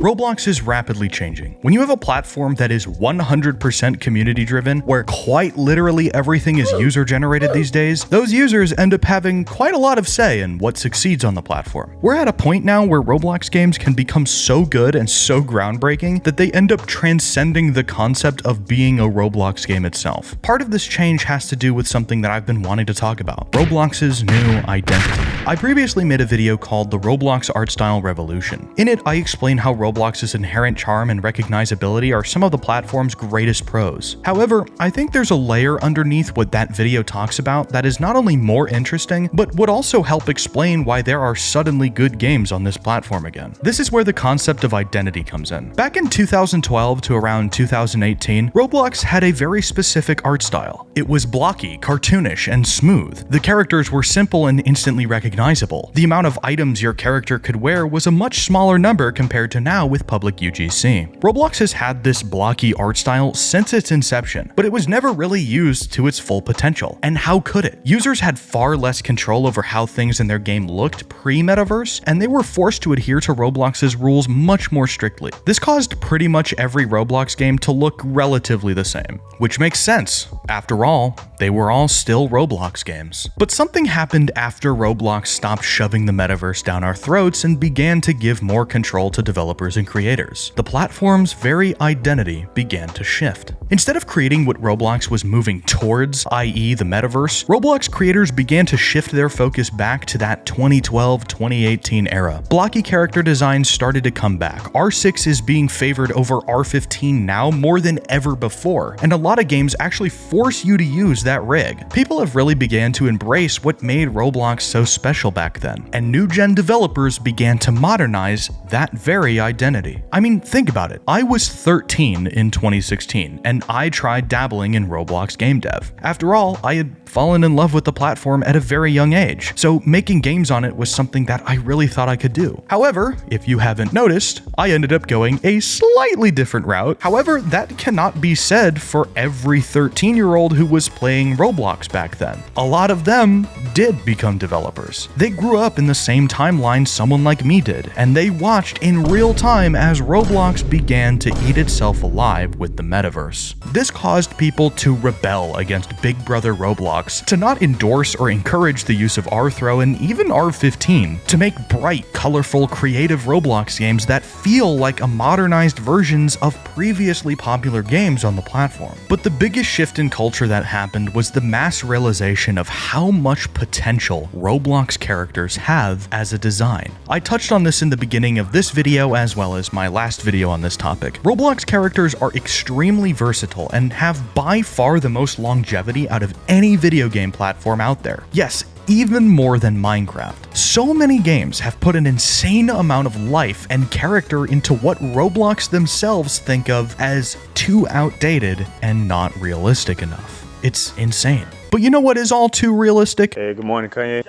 Roblox is rapidly changing. When you have a platform that is 100% community driven, where quite literally everything is user generated these days, those users end up having quite a lot of say in what succeeds on the platform. We're at a point now where Roblox games can become so good and so groundbreaking that they end up transcending the concept of being a Roblox game itself. Part of this change has to do with something that I've been wanting to talk about: Roblox's new identity. I previously made a video called The Roblox Art Style Revolution. In it, I explain how Roblox's inherent charm and recognizability are some of the platform's greatest pros. However, I think there's a layer underneath what that video talks about that is not only more interesting, but would also help explain why there are suddenly good games on this platform again. This is where the concept of identity comes in. Back in 2012 to around 2018, Roblox had a very specific art style. It was blocky, cartoonish, and smooth. The characters were simple and instantly recognizable. The amount of items your character could wear was a much smaller number compared to now with public UGC. Roblox has had this blocky art style since its inception, but it was never really used to its full potential. And how could it? Users had far less control over how things in their game looked pre-metaverse, and they were forced to adhere to Roblox's rules much more strictly. This caused pretty much every Roblox game to look relatively the same, which makes sense. After all, they were all still Roblox games. But something happened after Roblox stopped shoving the metaverse down our throats and began to give more control to developers and creators. The platform's very identity began to shift. Instead of creating what Roblox was moving towards, i.e. the metaverse, Roblox creators began to shift their focus back to that 2012-2018 era. Blocky character designs started to come back. R6 is being favored over R15 now more than ever before, and a lot of games actually force you to use that rig. People have really began to embrace what made Roblox so special back then, and new-gen developers began to modernize that very identity. I mean, think about it. I was 13 in 2016, and I tried dabbling in Roblox game dev. After all, I had fallen in love with the platform at a very young age, so making games on it was something that I really thought I could do. However, if you haven't noticed, I ended up going a slightly different route. However, that cannot be said for every 13-year-old who was playing Roblox back then. A lot of them did become developers. They grew up in the same timeline someone like me did, and they watched in real time as Roblox began to eat itself alive with the metaverse. This caused people to rebel against Big Brother Roblox, to not endorse or encourage the use of R-Throw and even R15, to make bright, colorful, creative Roblox games that feel like a modernized versions of previously popular games on the platform. But the biggest shift in culture that happened was the mass realization of how much potential Roblox characters have as a design. I touched on this in the beginning of this video as well as my last video on this topic. Roblox characters are extremely versatile and have by far the most longevity out of any video game platform out there. Yes, even more than Minecraft. So many games have put an insane amount of life and character into what Roblox themselves think of as too outdated and not realistic enough. It's insane. But you know what is all too realistic? Hey, good morning, Kanye.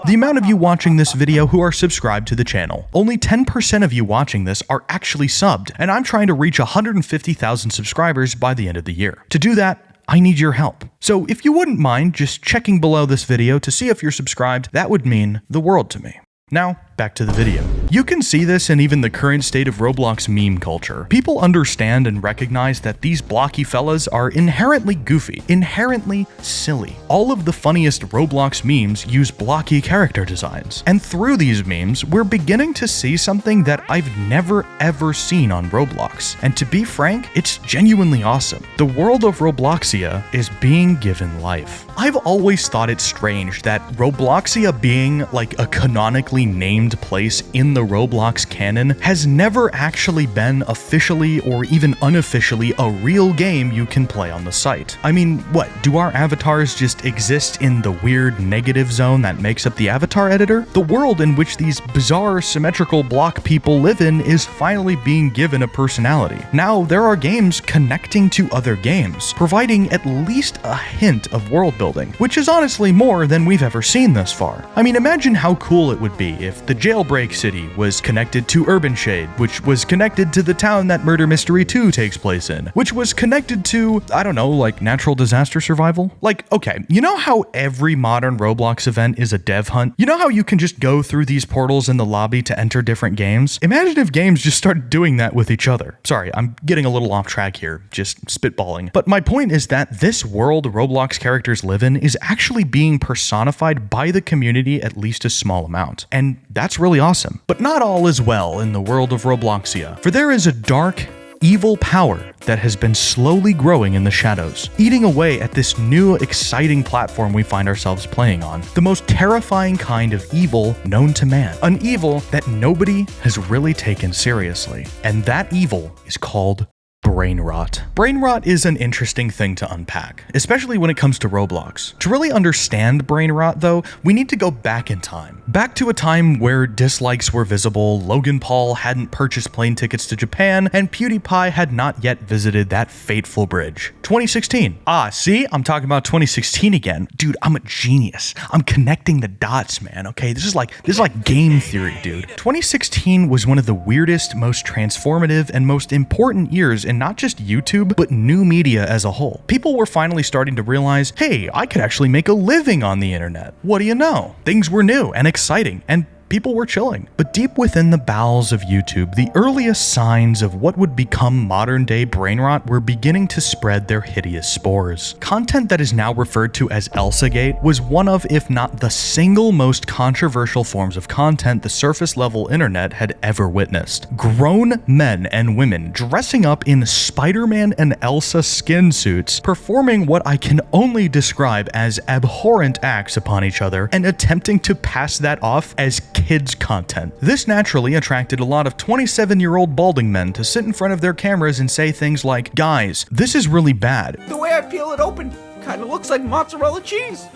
The amount of you watching this video who are subscribed to the channel. Only 10% of you watching this are actually subbed, and I'm trying to reach 150,000 subscribers by the end of the year. To do that, I need your help. So if you wouldn't mind just checking below this video to see if you're subscribed, that would mean the world to me. Now, back to the video. You can see this in even the current state of Roblox meme culture. People understand and recognize that these blocky fellas are inherently goofy, inherently silly. All of the funniest Roblox memes use blocky character designs. And through these memes, we're beginning to see something that I've never ever seen on Roblox. And to be frank, it's genuinely awesome. The world of Robloxia is being given life. I've always thought it strange that Robloxia being like a canonically named place in the Roblox canon has never actually been officially or even unofficially a real game you can play on the site. I mean, what, do our avatars just exist in the weird negative zone that makes up the avatar editor? The world in which these bizarre symmetrical block people live in is finally being given a personality. Now there are games connecting to other games, providing at least a hint of world building, which is honestly more than we've ever seen thus far. I mean, imagine how cool it would be if the Jailbreak City Blocky was connected to Urban Shade, which was connected to the town that Murder Mystery 2 takes place in, which was connected to, I don't know, like natural disaster survival? Like, okay, you know how every modern Roblox event is a dev hunt? You know how you can just go through these portals in the lobby to enter different games? Imagine if games just started doing that with each other. Sorry, I'm getting a little off track here, just spitballing. But my point is that this world Roblox characters live in is actually being personified by the community at least a small amount. And that's really awesome. But not all is well in the world of Robloxia, for there is a dark, evil power that has been slowly growing in the shadows, eating away at this new exciting platform we find ourselves playing on. The most terrifying kind of evil known to man. An evil that nobody has really taken seriously. And that evil is called brain rot. Brain rot is an interesting thing to unpack, especially when it comes to Roblox. To really understand brain rot, though, we need to go back in time. Back to a time where dislikes were visible, Logan Paul hadn't purchased plane tickets to Japan, and PewDiePie had not yet visited that fateful bridge. 2016. See? I'm talking about 2016 again. Dude, I'm a genius. I'm connecting the dots, man, okay? This is like game theory, dude. 2016 was one of the weirdest, most transformative, and most important years in not just YouTube, but new media as a whole. People were finally starting to realize, hey, I could actually make a living on the internet. What do you know? Things were new and exciting, and people were chilling. But deep within the bowels of YouTube, the earliest signs of what would become modern-day brain rot were beginning to spread their hideous spores. Content that is now referred to as Elsagate was one of, if not the single most controversial forms of content the surface-level internet had ever witnessed. Grown men and women dressing up in Spider-Man and Elsa skin suits, performing what I can only describe as abhorrent acts upon each other, and attempting to pass that off as kids content. This naturally attracted a lot of 27-year-old balding men to sit in front of their cameras and say things like, guys, this is really bad. The way I peel it open kind of looks like mozzarella cheese.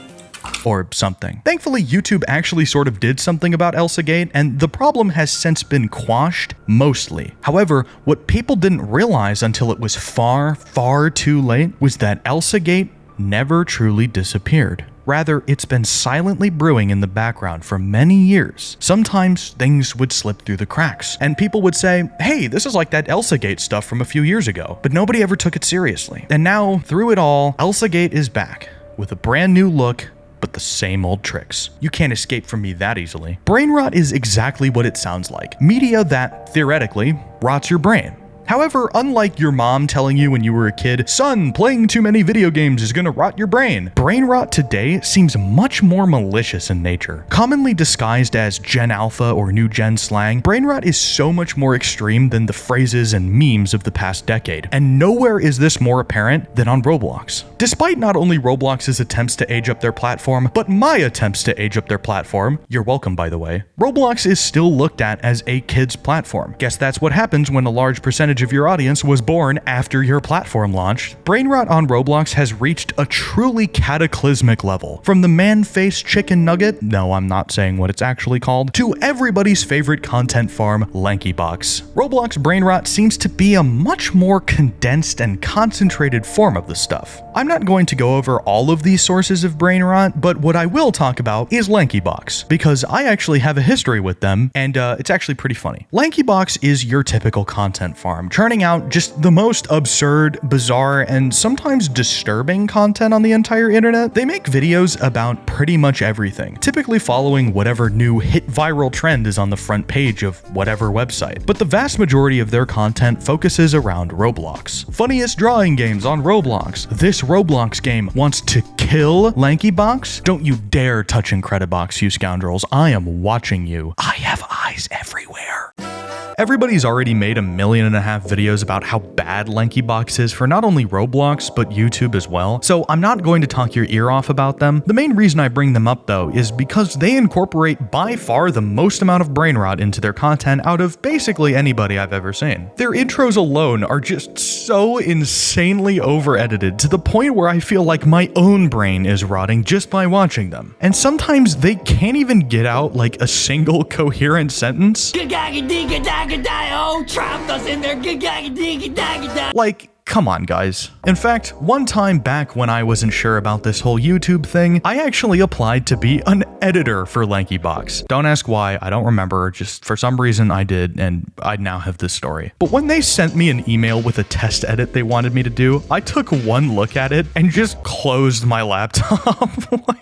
Or something. Thankfully, YouTube actually sort of did something about Elsagate, and the problem has since been quashed, mostly. However, what people didn't realize until it was far, far too late was that Elsagate never truly disappeared. Rather, it's been silently brewing in the background for many years. Sometimes things would slip through the cracks, and people would say, hey, this is like that Elsagate stuff from a few years ago, but nobody ever took it seriously. And now, through it all, Elsagate is back, with a brand new look, but the same old tricks. You can't escape from me that easily. Brain rot is exactly what it sounds like. Media that, theoretically, rots your brain. However, unlike your mom telling you when you were a kid, son, playing too many video games is gonna rot your brain, brain rot today seems much more malicious in nature. Commonly disguised as Gen Alpha or New Gen slang, brain rot is so much more extreme than the phrases and memes of the past decade, and nowhere is this more apparent than on Roblox. Despite not only Roblox's attempts to age up their platform, but my attempts to age up their platform, you're welcome by the way, Roblox is still looked at as a kid's platform. Guess that's what happens when a large percentage of your audience was born after your platform launched. Brain rot on Roblox has reached a truly cataclysmic level. From the man-faced chicken nugget, no, I'm not saying what it's actually called, to everybody's favorite content farm, Lankybox. Roblox brain rot seems to be a much more condensed and concentrated form of the stuff. I'm not going to go over all of these sources of brain rot, but what I will talk about is Lankybox, because I actually have a history with them, and it's actually pretty funny. Lankybox is your typical content farm, churning out just the most absurd, bizarre, and sometimes disturbing content on the entire internet. They make videos about pretty much everything, typically following whatever new hit viral trend is on the front page of whatever website. But the vast majority of their content focuses around Roblox. Funniest drawing games on Roblox. This Roblox game wants to kill Lankybox? Don't you dare touch Incredibox, you scoundrels. I am watching you. I have eyes everywhere. Everybody's already made 1.5 million videos about how bad Lankybox is for not only Roblox, but YouTube as well, so I'm not going to talk your ear off about them. The main reason I bring them up though is because they incorporate by far the most amount of brain rot into their content out of basically anybody I've ever seen. Their intros alone are just so insanely over-edited to the point where I feel like my own brain is rotting just by watching them. And sometimes they can't even get out like a single coherent sentence. Oh, trapped us in there. Like, Come on, guys. In fact, one time back when I wasn't sure about this whole YouTube thing, I actually applied to be an editor for LankyBox. Don't ask why, I don't remember, just for some reason I did, and I now have this story. But when they sent me an email with a test edit they wanted me to do, I took one look at it and just closed my laptop.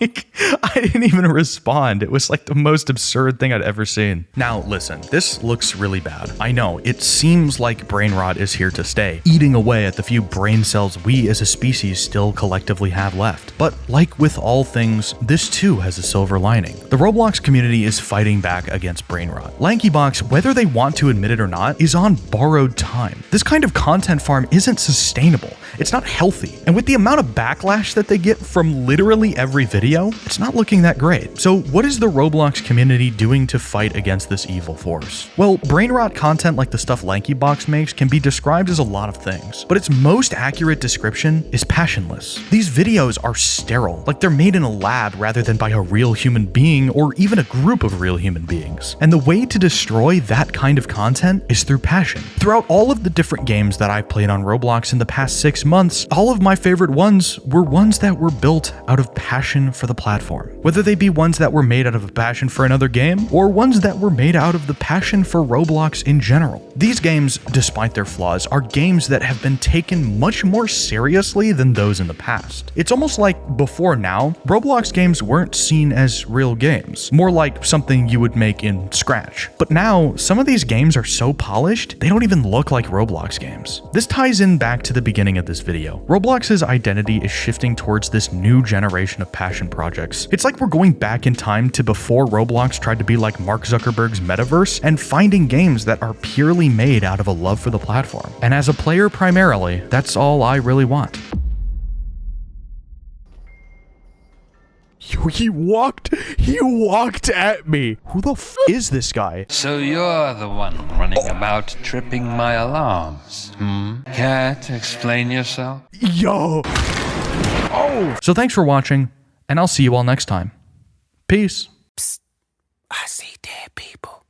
Like, I didn't even respond. It was like the most absurd thing I'd ever seen. Now, listen, this looks really bad. I know, it seems like brain rot is here to stay, eating away at the few brain cells we as a species still collectively have left. But like with all things, this too has a silver lining. The Roblox community is fighting back against brain rot. LankyBox, whether they want to admit it or not, is on borrowed time. This kind of content farm isn't sustainable. It's not healthy. And with the amount of backlash that they get from literally every video, it's not looking that great. So what is the Roblox community doing to fight against this evil force? Well, brain rot content like the stuff LankyBox makes can be described as a lot of things, but its most accurate description is passionless. These videos are sterile, like they're made in a lab rather than by a real human being or even a group of real human beings. And the way to destroy that kind of content is through passion. Throughout all of the different games that I've played on Roblox in the past 6 months, all of my favorite ones were ones that were built out of passion for the platform. Whether they be ones that were made out of a passion for another game, or ones that were made out of the passion for Roblox in general. These games, despite their flaws, are games that have been taken much more seriously than those in the past. It's almost like before now, Roblox games weren't seen as real games, more like something you would make in Scratch. But now, some of these games are so polished, they don't even look like Roblox games. This ties in back to the beginning of this video. Roblox's identity is shifting towards this new generation of passion projects. It's like we're going back in time to before Roblox tried to be like Mark Zuckerberg's metaverse and finding games that are purely made out of a love for the platform. And as a player primarily, that's all I really want. He walked at me. Who the f is this guy? So you're the one running about tripping my alarms, Can't explain yourself? Yo. Oh. So thanks for watching, and I'll see you all next time. Peace. I see dead people.